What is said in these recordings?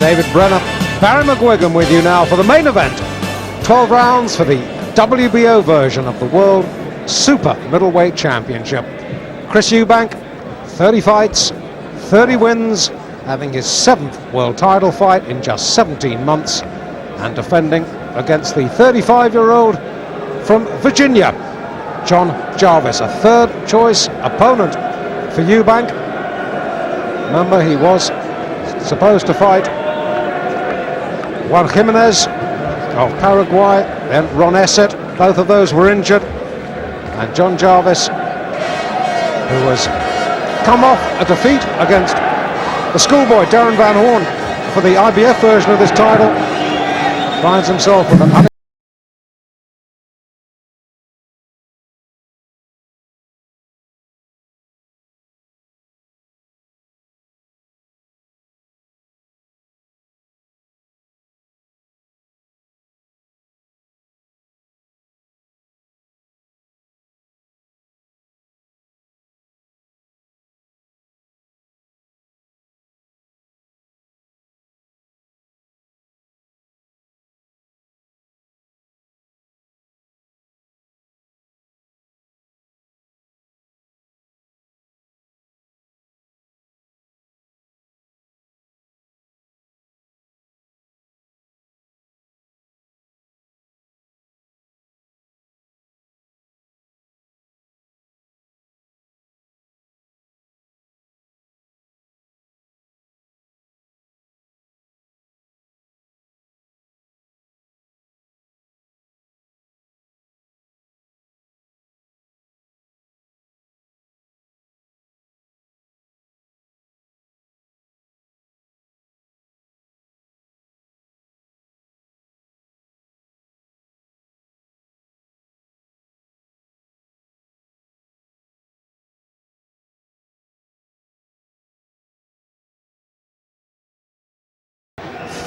David Brenner, Barry McGuigan with you now for the main event. 12 rounds for the WBO version of the World Super Middleweight Championship. Chris Eubank, 30 fights, 30 wins, having his 7th world title fight in just 17 months, and defending against the 35-year-old from Virginia, John Jarvis, a third choice opponent for Eubank. Remember, he was supposed to fight Juan Jimenez of Paraguay, then Ron Essett. Both of those were injured, and John Jarvis, who has come off a defeat against the schoolboy Darren Van Horn for the IBF version of this title, finds himself with an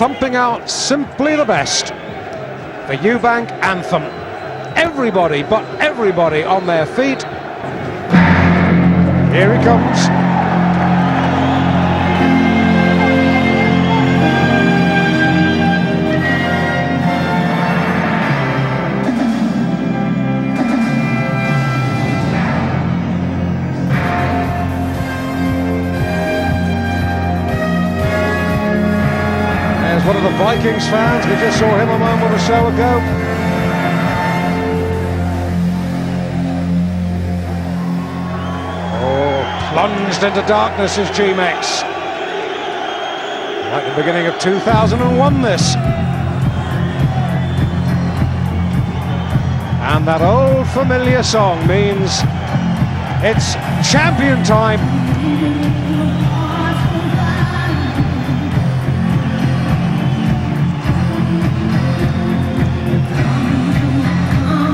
thumping out Simply the Best, the Eubank anthem. Everybody, but everybody on their feet. Here he comes. One of the Vikings fans, we just saw him a moment or so ago. Oh, plunged into darkness is G-Mex. Like the beginning of 2001 this. And that old familiar song means it's champion time.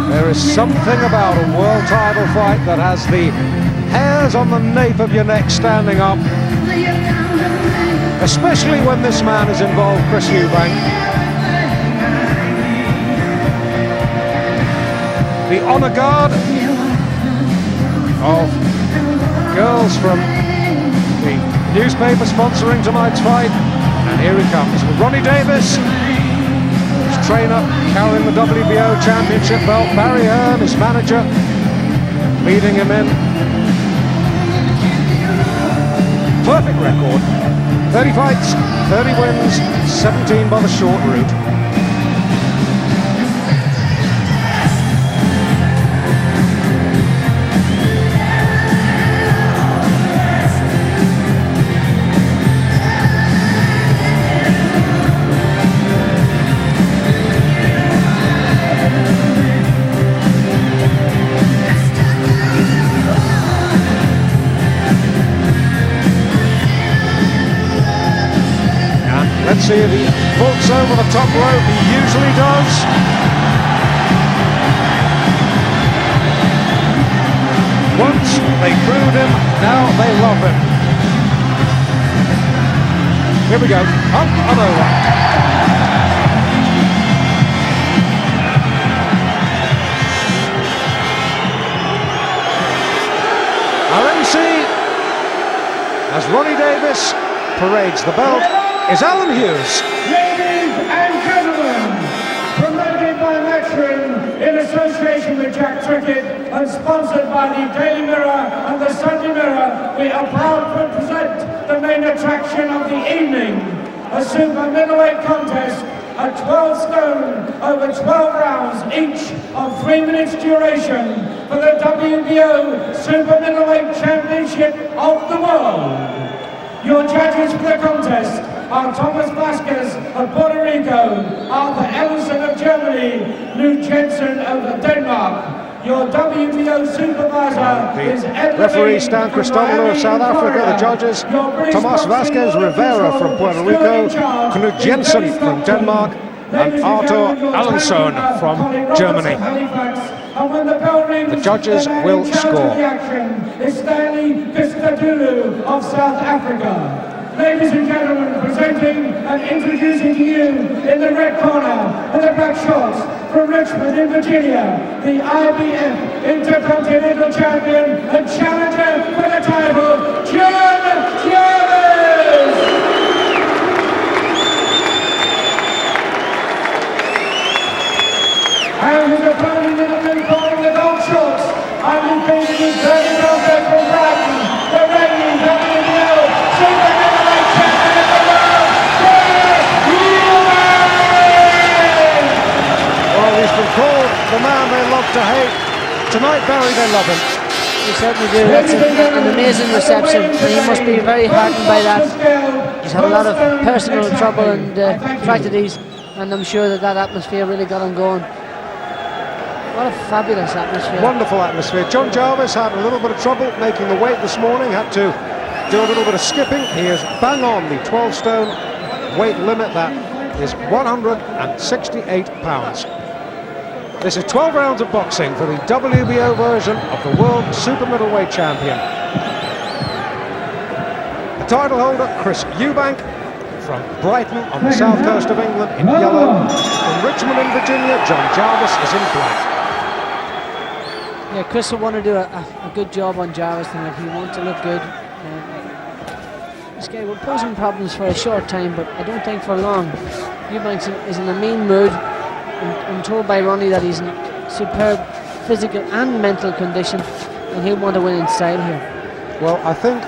There is something about a world title fight that has the hairs on the nape of your neck standing up, especially when this man is involved, Chris Eubank. The honor guard of girls from the newspaper sponsoring tonight's fight, and here he comes with Ronnie Davis, trainer carrying the WBO championship belt, Barry Hearn, his manager, leading him in. Perfect record, 30 fights, 30 wins, 17 by the short route. Let's see if he vaults over the top rope. He usually does. Once they booed him, now they love him. Here we go, up and over. Our MC, as Ronnie Davis parades the belt. is Alan Hughes. Ladies and gentlemen, promoted by Matchroom in association with Jack Trickett and sponsored by the Daily Mirror and the Sunday Mirror, we are proud to present the main attraction of the evening, a super middleweight contest at 12 stone over 12 rounds, each of 3 minutes duration for the WBO Super Middleweight Championship of the world. Your judges for the contest are Thomas Vasquez of Puerto Rico, Arthur Ellison of Germany, Lou Jensen of Denmark. Your WBO supervisor is referee Stan Christodoulou of South Africa. The judges Tomas Vasquez Rivera from Puerto Rico, Knut Jensen from Denmark, and Arthur Ellison from Germany. The judges will score. Is Stanley Christodoulou of South Africa. Ladies and gentlemen, presenting and introducing to you in the red corner and the black shorts from Richmond in Virginia, the IBF Intercontinental Champion and Challenger for the title, Jarvis! And his opponent in the blue corner in the gold shorts, undefeated in 30 Belgium from Brighton, the reigning WBO Super Middleweight Champion of the world, Eubank! Well, he's been called the man they love to hate. Tonight, Barry, they love him. We certainly do. That's an amazing reception, and he must be very heartened by that. He's had a lot of personal trouble and tragedies, and I'm sure that atmosphere really got him going. What a fabulous atmosphere. Wonderful atmosphere. John Jarvis had a little bit of trouble making the weight this morning, had to do a little bit of skipping. He is bang on the 12 stone weight limit. That is 168 pounds. This is 12 rounds of boxing for the WBO version of the World Super Middleweight Champion. The title holder, Chris Eubank, from Brighton on the south coast of England in yellow. From Richmond in Virginia, John Jarvis is in black. Yeah, Chris will want to do a good job on Jarvis tonight. He wants to look good. This guy will pose him problems for a short time, but I don't think for long. Eubank is in a mean mood. I'm told by Ronnie that he's in superb physical and mental condition, and he'll want to win in style here. Well, I think,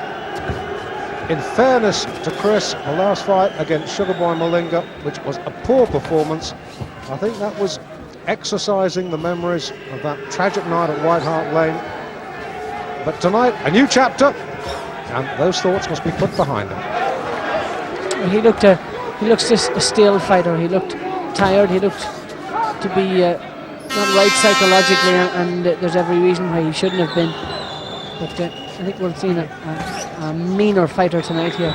in fairness to Chris, the last fight against Sugarboy Malinga, which was a poor performance, I think that was exercising the memories of that tragic night at White Hart Lane. But tonight, a new chapter, and those thoughts must be put behind him. Well, he looks just a stale fighter. He looked tired. He looked to be not right psychologically, and there's every reason why he shouldn't have been. But I think we're seeing a meaner fighter tonight here.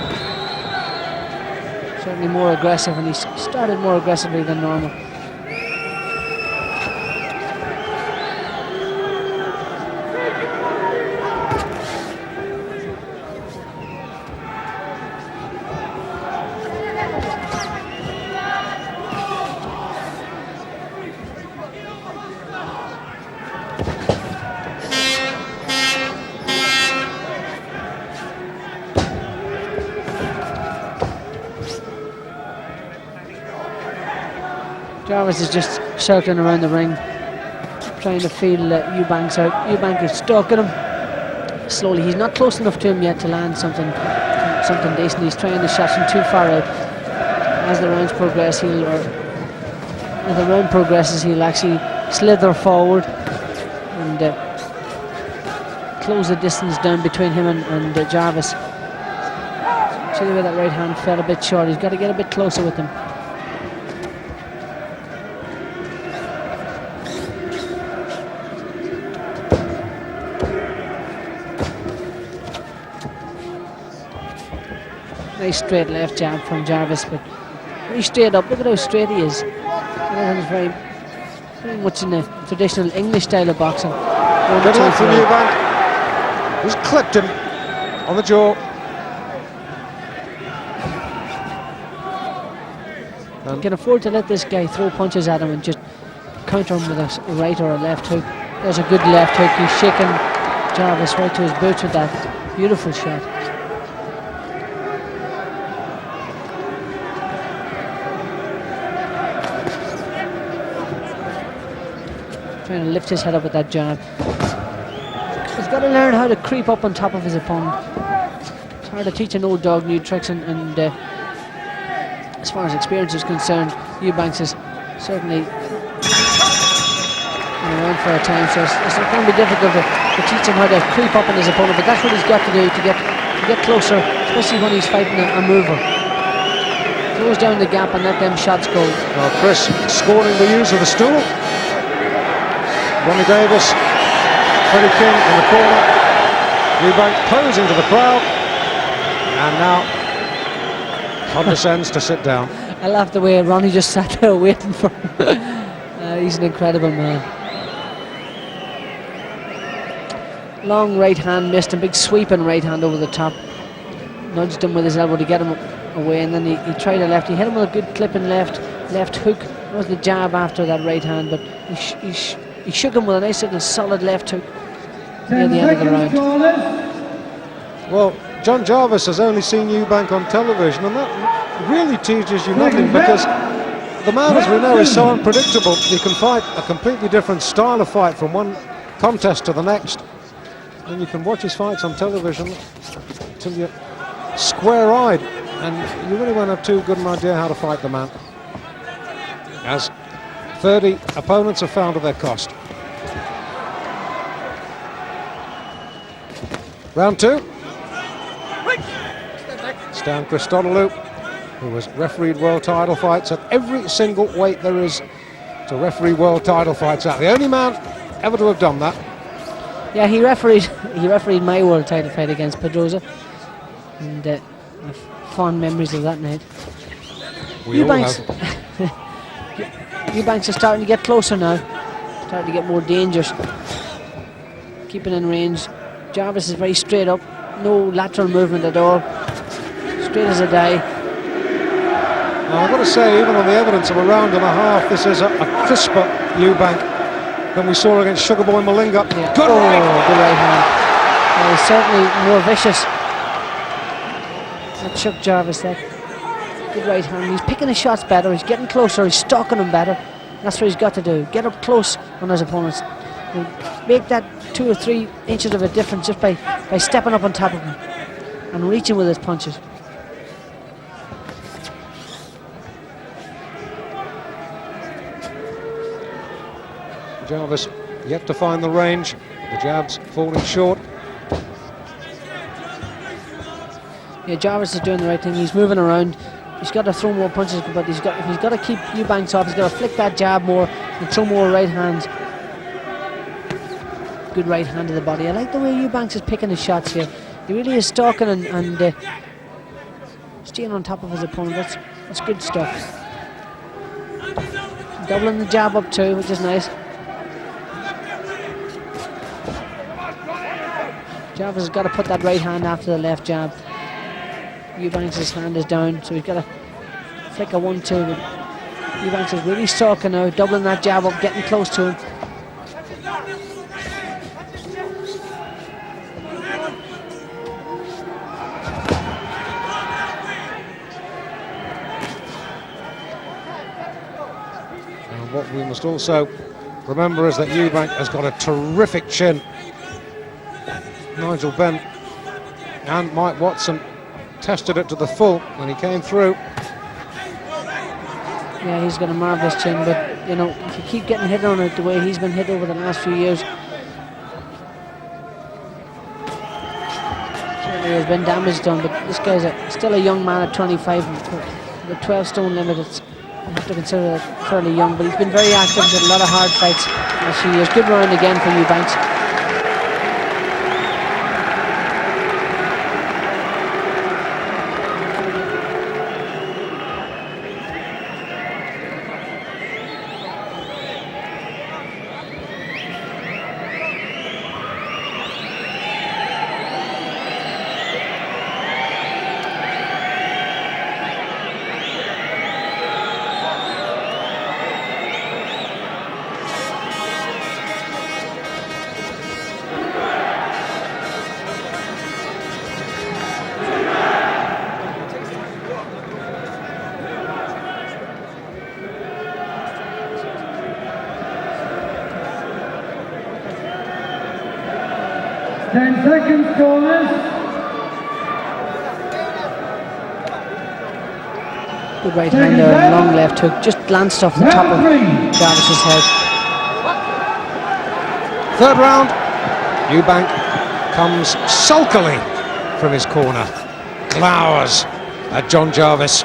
Certainly more aggressive, and he started more aggressively than normal. Jarvis is just circling around the ring, trying to feel Eubanks out. Eubank is stalking him slowly. He's not close enough to him yet to land something decent. He's trying the shots from too far out. As the rounds progress, he'll actually slither forward and close the distance down between him and Jarvis. See the way that right hand fell a bit short. He's got to get a bit closer with him. Nice straight left jab from Jarvis, but very straight up. Look at how straight he is. He's very much in the traditional English style of boxing. Good luck from Eubank. He's clipped him on the jaw. You can afford to let this guy throw punches at him and just counter him with a right or a left hook. There's a good left hook. He's shaking Jarvis right to his boots with that beautiful shot. trying to lift his head up with that jab. He's got to learn how to creep up on top of his opponent. It's hard to teach an old dog new tricks, and as far as experience is concerned, Eubanks is certainly around for a time, so it's not going to be difficult to teach him how to creep up on his opponent, but that's what he's got to do to get closer, especially when he's fighting a mover. Close down the gap and let them shots go. Well, Chris scoring the use of the stool. Ronnie Davis, Freddie King in the corner. Eubank posing to the crowd, and now condescends to sit down. I love the way Ronnie just sat there waiting for him. He's an incredible man. Long right hand missed, a big sweeping right hand over the top. Nudged him with his elbow to get him away, and then he tried a left. He hit him with a good clipping left hook. It was the jab after that right hand, but he shook him with a nice little solid left hook near the end of the round. Well, John Jarvis has only seen Eubank on television, and that really teaches you nothing, because the man, as we know, is so unpredictable. He can fight a completely different style of fight from one contest to the next, and you can watch his fights on television till you're square-eyed, and you really won't have too good an idea how to fight the man, as 30 opponents have found at their cost. Round two. Stan Christodoulou, who has refereed world title fights at every single weight there is to referee world title fights at. The only man ever to have done that. Yeah, he refereed my world title fight against Pedrosa, and I have fond memories of that night. Eubanks is starting to get closer now, starting to get more dangerous, keeping in range. Jarvis is very straight up, no lateral movement at all, straight as a die. Now, I've got to say, even on the evidence of a round and a half, this is a crisper Eubank than we saw against Sugar Boy Malinga. Yeah. Good right hand. Yeah, he's certainly more vicious. That shook Jarvis there. Good right hand. He's picking his shots better. He's getting closer. He's stalking him better. That's what he's got to do. Get up close on his opponents. And make that 2 or 3 inches of a difference just by stepping up on top of him and reaching with his punches. Jarvis yet to find the range. The jabs falling short. Yeah, Jarvis is doing the right thing. He's moving around. He's got to throw more punches, but he's got to keep Eubanks off. He's got to flick that jab more and throw more right hands. Good right hand to the body. I like the way Eubanks is picking his shots here. He really is stalking and staying on top of his opponent. That's good stuff. Doubling the jab up too, which is nice. Jarvis has got to put that right hand after the left jab. Eubanks' hand is down, so he's got to flick a 1-2. But Eubanks is really stalking now, doubling that jab up, getting close to him. And what we must also remember is that Eubank has got a terrific chin. Nigel Benn and Mike Watson tested it to the full when he came through. Yeah, he's got a marvellous chin, but you know, if you keep getting hit on it the way he's been hit over the last few years, certainly there's been damage done. But this guy's still a young man at 25, and the 12-stone limit, you have to consider that fairly young, but he's been very active, had a lot of hard fights the last few years. Good round again for Eubanks. 10 seconds, corners. Good right hand there, and long left hook. Just glanced off the top of Jarvis's head. Third round. Eubank comes sulkily from his corner. Glowers at John Jarvis.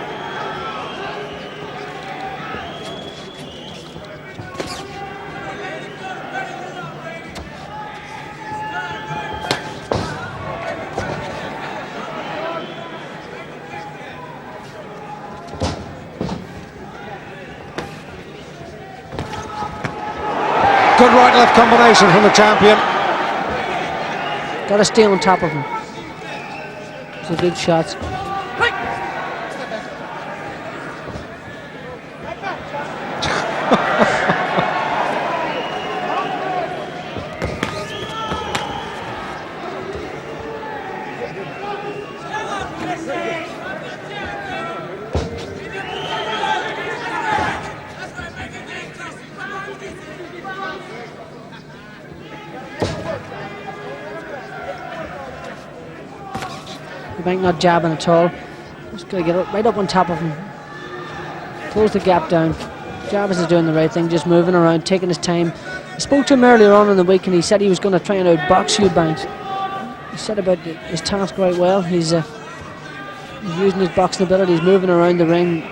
Good right-left combination from the champion. Got to stay on top of him. It's a good shot. Eubank not jabbing at all. Just got to get right up on top of him. Close the gap down. Jarvis is doing the right thing, just moving around, taking his time. I spoke to him earlier on in the week and he said he was going to try and outbox Eubank. He said about his task right well. He's using his boxing abilities, moving around the ring.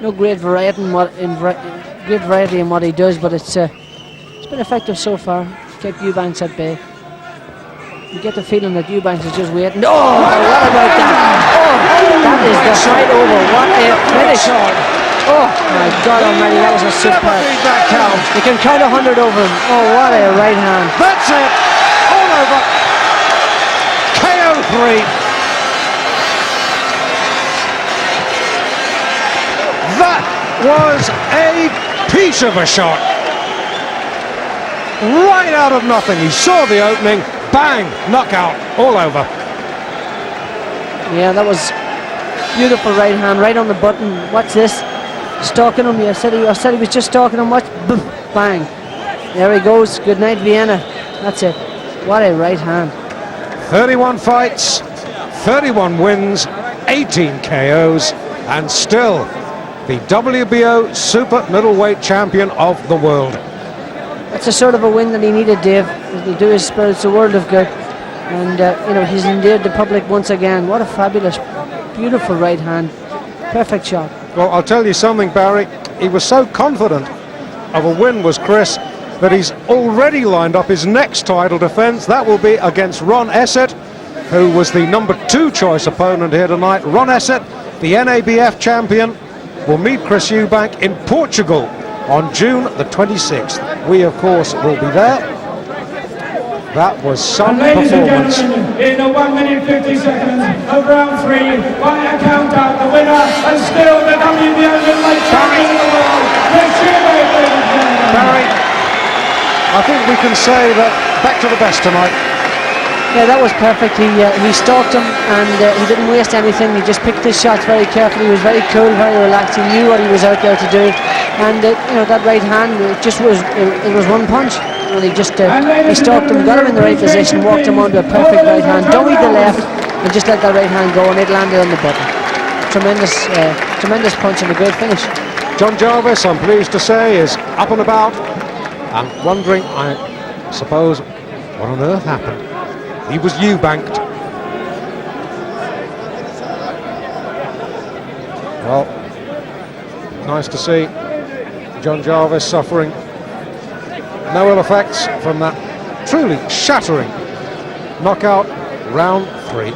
No great variety in what he does, but it's been effective so far. Kept Eubanks at bay. You get the feeling that Eubanks is just waiting. Oh, what about that? Oh, that is just right over. What a finish. Oh, my God almighty, that was a super. You can count 100 over him. Oh, what a right hand. That's it. All over. KO 3. That was a piece of a shot. Right out of nothing. He saw the opening. Bang! Knockout all over. Yeah, that was beautiful right hand, right on the button. What's this? Stalking him. I said he was just stalking him. Watch. Bang! There he goes. Good night, Vienna. That's it. What a right hand. 31 fights, 31 wins, 18 KOs, and still the WBO super middleweight champion of the world. That's the sort of a win that he needed, Dave. It'll do his spirits a world of good. And, he's endeared the public once again. What a fabulous, beautiful right hand. Perfect shot. Well, I'll tell you something, Barry. He was so confident of a win, was Chris, that he's already lined up his next title defence. That will be against Ron Essett, who was the #2 choice opponent here tonight. Ron Essett, the NABF champion, will meet Chris Eubank in Portugal on June the 26th. We, of course, will be there. That was some Ladies performance. and gentlemen, in the 1 minute 50 seconds of round 3, by a count-out, the winner and still the WBO middleweight champion of the world, Chris Eubank, ladies and gentlemen. Barry, I think we can say that back to the best tonight. Yeah, that was perfect. He stalked him and he didn't waste anything. He just picked his shots very carefully. He was very cool, very relaxed. He knew what he was out there to do. And that right hand, it was one punch. And he just he stalked him, got him in the right position, walked him onto a perfect right hand, dummied the left, and just let that right hand go, and it landed on the button. Tremendous punch and a great finish. John Jarvis, I'm pleased to say, is up and about and wondering, I suppose, what on earth happened. He was Eubanked. Well, nice to see John Jarvis suffering no ill effects from that truly shattering knockout, round 3.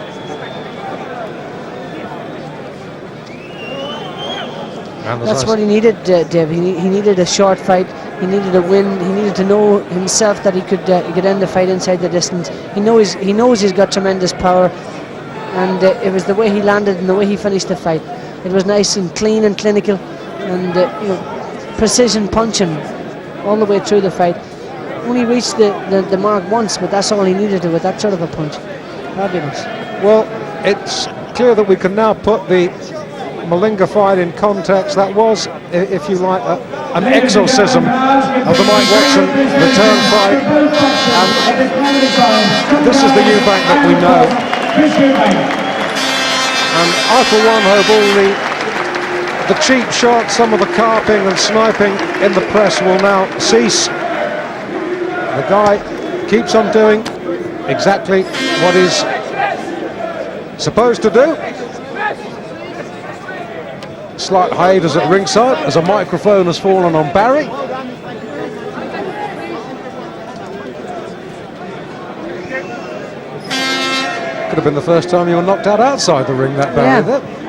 That's what he needed, Dave. He needed a short fight. He needed a win. He needed to know himself that he could end the fight inside the distance. He knows he's got tremendous power, and it was the way he landed and the way he finished the fight. It was nice and clean and clinical, and precision punching all the way through the fight. Only reached the mark once, but that's all he needed to with that sort of a punch. Fabulous. Well, it's clear that we can now put the malingified in context. That was, if you like, an exorcism of the Mike Watson return fight. And this is the Eubank that we know. And I, for one, hope all the cheap shots, some of the carping and sniping in the press will now cease. The guy keeps on doing exactly what he's supposed to do. Slight hiatus at ringside as a microphone has fallen on Barry. Could have been the first time you were knocked out outside the ring, that Barry. Yeah. There.